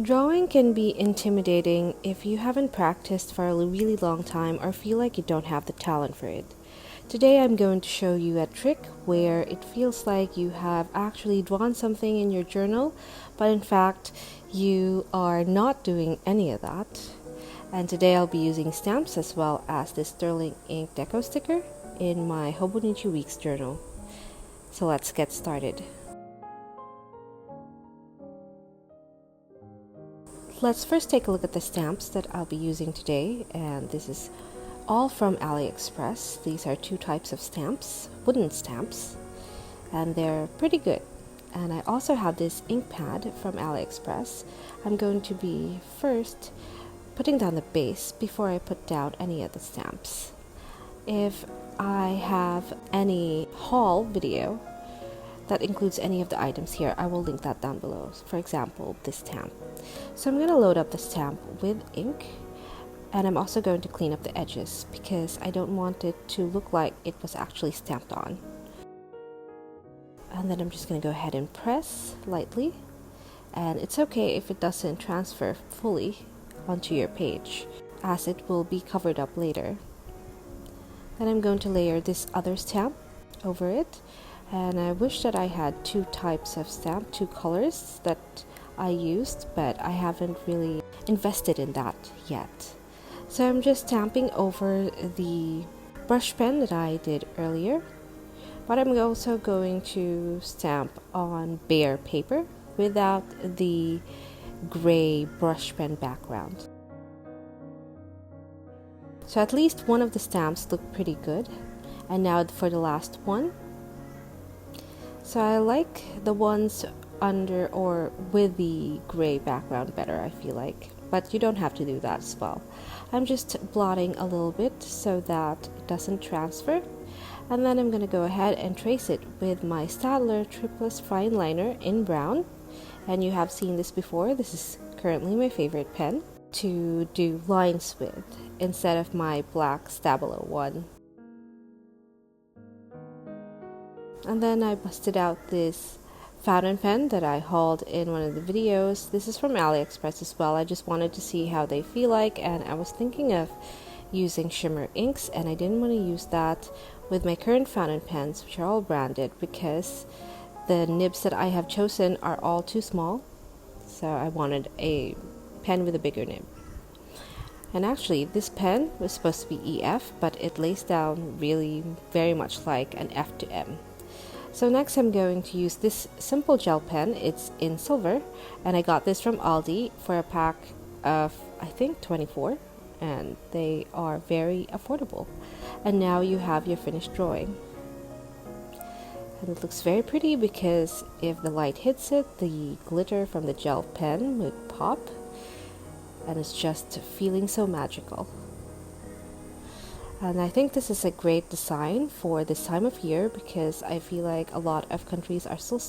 Drawing can be intimidating if you haven't practiced for a really long time or feel like you don't have the talent for it. Today I'm going to show you a trick where it feels like you have actually drawn something in your journal, but in fact you are not doing any of that. And today I'll be using stamps as well as this sterling ink deco sticker in my Hobonichi Weeks journal. So let's get started. Let's first take a look at the stamps that I'll be using today, and this is all from AliExpress. These are two types of stamps, wooden stamps, and they're pretty good. And I also have this ink pad from AliExpress. I'm going to be first putting down the base before I put down any of the stamps. If I have any haul video that includes any of the items here, I will link that down below. For example, this stamp. So I'm going to load up the stamp with ink, and I'm also going to clean up the edges because I don't want it to look like it was actually stamped on. And then I'm just going to go ahead and press lightly, and it's okay if it doesn't transfer fully onto your page, as it will be covered up later. Then I'm going to layer this other stamp over it, and I wish that I had two types of stamp, two colors that I used, but I haven't really invested in that yet. So I'm just stamping over the brush pen that I did earlier, but I'm also going to stamp on bare paper without the gray brush pen background. So at least one of the stamps look pretty good. And now for the last one. So I like the ones under or with the gray background better, I feel like. But you don't have to do that as well. I'm just blotting a little bit so that it doesn't transfer. And then I'm going to go ahead and trace it with my Staedtler Triplus Fine Liner in brown. And you have seen this before. This is currently my favorite pen to do lines with instead of my black Stabilo one. And then I busted out this fountain pen that I hauled in one of the videos. This is from AliExpress as well. I just wanted to see how they feel like, and I was thinking of using shimmer inks, and I didn't want to use that with my current fountain pens, which are all branded, because the nibs that I have chosen are all too small. So I wanted a pen with a bigger nib. And actually, this pen was supposed to be EF, but it lays down really very much like an F to M. So next I'm going to use this simple gel pen. It's in silver, and I got this from Aldi for a pack of, I think, 24, and they are very affordable. And now you have your finished drawing. And it looks very pretty because if the light hits it, the glitter from the gel pen would pop, and it's just feeling so magical. And I think this is a great design for this time of year because I feel like a lot of countries are still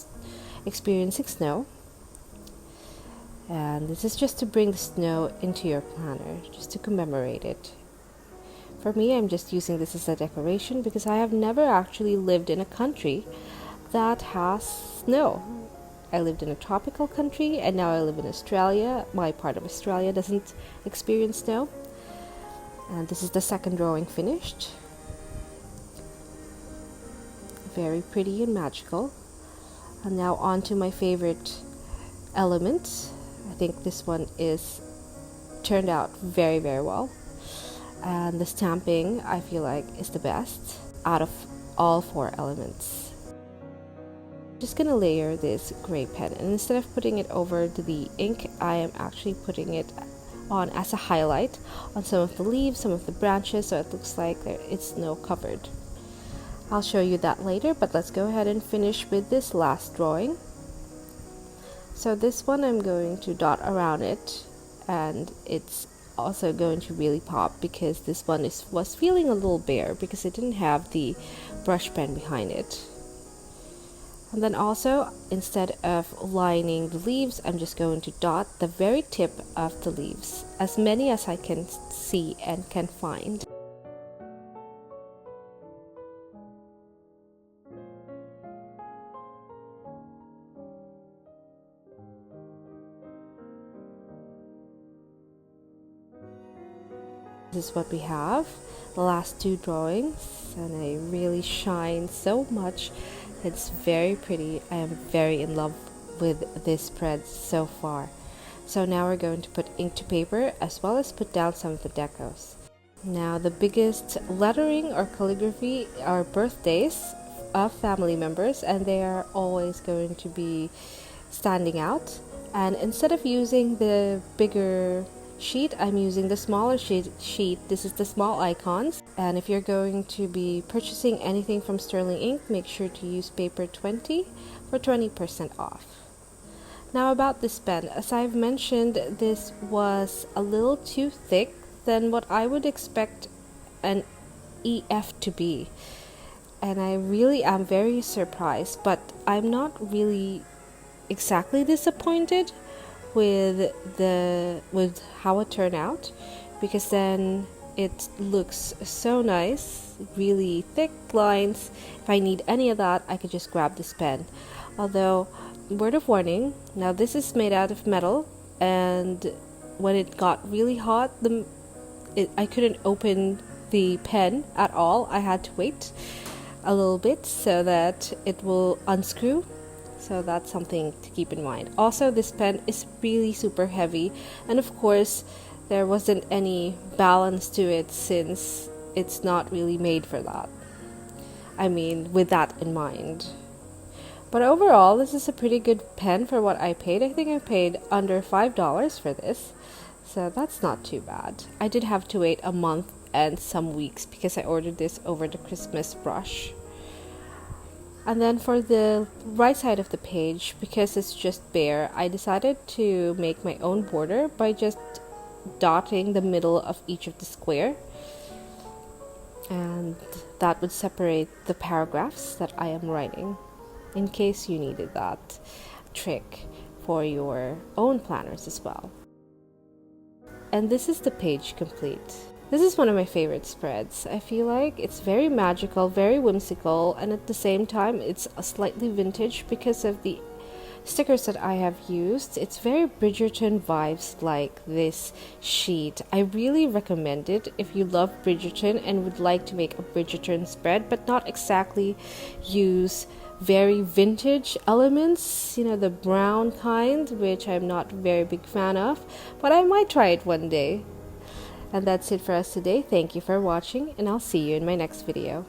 experiencing snow. And this is just to bring the snow into your planner, just to commemorate it. For me, I'm just using this as a decoration because I have never actually lived in a country that has snow. I lived in a tropical country, and now I live in Australia. My part of Australia doesn't experience snow. And this is the second drawing finished. Very pretty and magical. And now on to my favorite element. I think this one is turned out very, very well. And the stamping, I feel like, is the best out of all four elements. Just gonna layer this gray pen, and instead of putting it over the ink, I am actually putting it on as a highlight on some of the leaves, some of the branches, so it looks like it's snow covered. I'll show you that later, but let's go ahead and finish with this last drawing. So this one I'm going to dot around it, and it's also going to really pop because this one was feeling a little bare because it didn't have the brush pen behind it. And then also, instead of lining the leaves, I'm just going to dot the very tip of the leaves, as many as I can see and can find. This is what we have, the last two drawings, and it really shines so much. It's very pretty. I am very in love with this spread so far. So now we're going to put ink to paper as well as put down some of the decos. Now the biggest lettering or calligraphy are birthdays of family members, and they are always going to be standing out. And instead of using the bigger sheet, I'm using the smaller sheet. This is the small icons, and if you're going to be purchasing anything from Sterling Ink, make sure to use paper 20 for 20% off. Now about this pen, as I've mentioned, this was a little too thick than what I would expect an EF to be, and I really am very surprised, but I'm not really exactly disappointed with how it turned out, because then it looks so nice, really thick lines. If I need any of that, I could just grab this pen. Although, word of warning, now this is made out of metal, and when it got really hot, I couldn't open the pen at all. I had to wait a little bit so that it will unscrew. So that's something to keep in mind. Also, this pen is really super heavy, and of course there wasn't any balance to it since it's not really made for that. I mean, with that in mind. But overall, this is a pretty good pen for what I paid. I think I paid under $5 for this, so that's not too bad. I did have to wait a month and some weeks because I ordered this over the Christmas rush. And then for the right side of the page, because it's just bare, I decided to make my own border by just dotting the middle of each of the square, and that would separate the paragraphs that I am writing, in case you needed that trick for your own planners as well. And this is the page complete. This is one of my favorite spreads. I feel like it's very magical, very whimsical, and at the same time it's a slightly vintage because of the stickers that I have used. It's very Bridgerton vibes, like this sheet. I really recommend it if you love Bridgerton and would like to make a Bridgerton spread, but not exactly use very vintage elements, you know, the brown kind, which I'm not a very big fan of, but I might try it one day. And that's it for us today. Thank you for watching, and I'll see you in my next video.